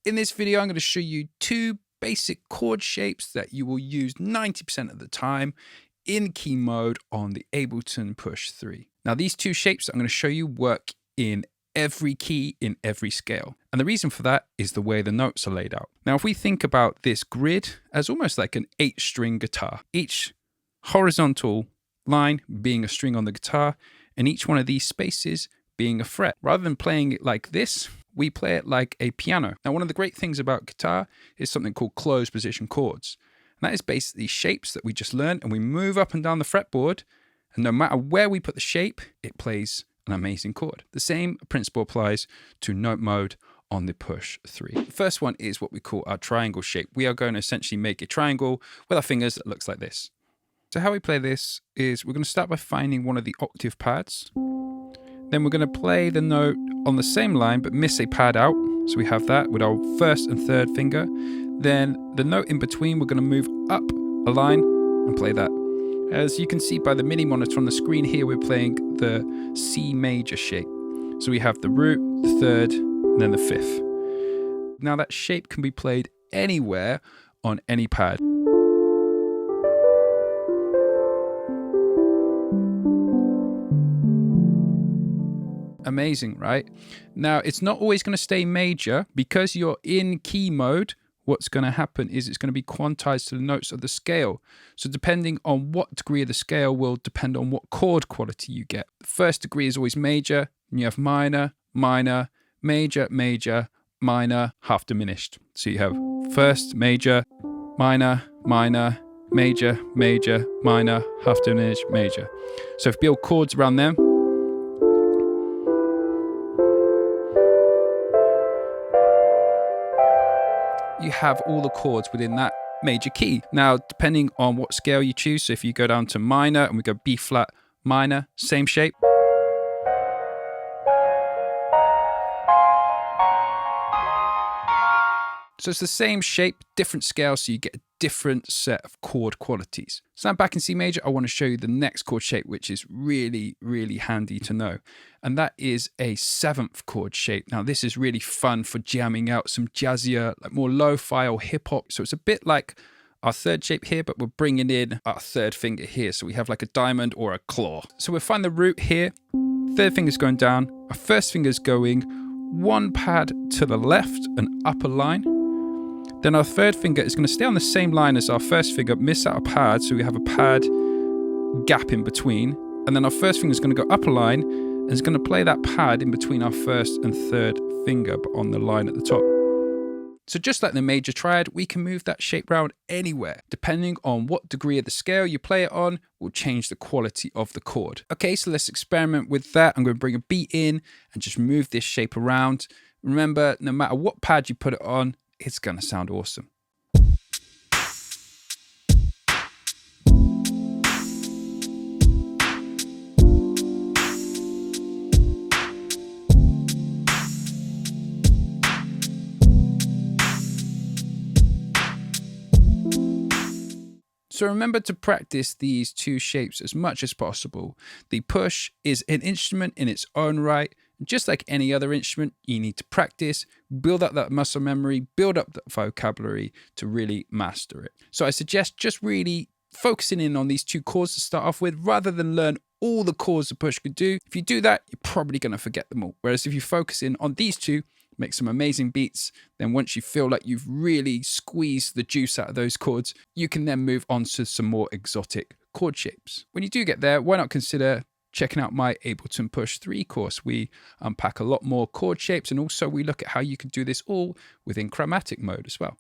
In this video, I'm going to show you two basic chord shapes that you will use 90% of the time in key mode on the Ableton Push 3. Now, these two shapes I'm going to show you work in every key in every scale. And the reason for that is the way the notes are laid out. Now, if we think about this grid as almost like an 8-string guitar, each horizontal line being a string on the guitar, and each one of these spaces being a fret. Rather than playing it like this, we play it like a piano. Now, one of the great things about guitar is something called closed position chords. And that is basically shapes that we just learned, and we move up and down the fretboard, and no matter where we put the shape, it plays an amazing chord. The same principle applies to note mode on the Push 3. The first one is what we call our triangle shape. We are going to essentially make a triangle with our fingers that looks like this. So how we play this is we're going to start by finding one of the octave pads. Then we're going to play the note on the same line but miss a pad out. So we have that with our first and third finger. Then the note in between, we're going to move up a line and play that. As you can see by the mini monitor on the screen here, we're playing the C major shape. So we have the root, the third, and then the fifth. Now that shape can be played anywhere on any pad. Amazing, right? Now, it's not always going to stay major. Because you're in key mode, what's going to happen is it's going to be quantized to the notes of the scale. So depending on what degree of the scale will depend on what chord quality you get. The first degree is always major, and you have minor, minor, major, major, minor, half diminished. So you have first, major, minor, minor, major, major, minor, half diminished, major. So if you build chords around them, you have all the chords within that major key. Now, depending on what scale you choose, so if you go down to minor and we go B flat minor, same shape. So it's the same shape, different scale, so you get a different set of chord qualities. So now back in C major, I want to show you the next chord shape, which is really, really handy to know. And that is a 7th chord shape. Now this is really fun for jamming out some jazzier, like more lo-fi or hip hop. So it's a bit like our third shape here, but we're bringing in our third finger here. So we have like a diamond or a claw. So we'll find the root here. Third finger's going down. Our first finger's going one pad to the left, an upper line. Then our third finger is going to stay on the same line as our first finger, miss out a pad, so we have a pad gap in between. And then our first finger is going to go up a line, and it's going to play that pad in between our first and third finger, but on the line at the top. So just like the major triad, we can move that shape around anywhere. Depending on what degree of the scale you play it on, will change the quality of the chord. Okay, so let's experiment with that. I'm going to bring a beat in and just move this shape around. Remember, no matter what pad you put it on, it's going to sound awesome. So remember to practice these two shapes as much as possible. The push is an instrument in its own right. Just like any other instrument, you need to practice, build up that muscle memory, build up that vocabulary to really master it. So I suggest just really focusing in on these two chords to start off with, rather than learn all the chords the push could do. If you do that, you're probably going to forget them all. Whereas if you focus in on these two, make some amazing beats, then once you feel like you've really squeezed the juice out of those chords, you can then move on to some more exotic chord shapes. When you do get there, why not consider checking out my Ableton Push 3 course. We unpack a lot more chord shapes, and also we look at how you can do this all within chromatic mode as well.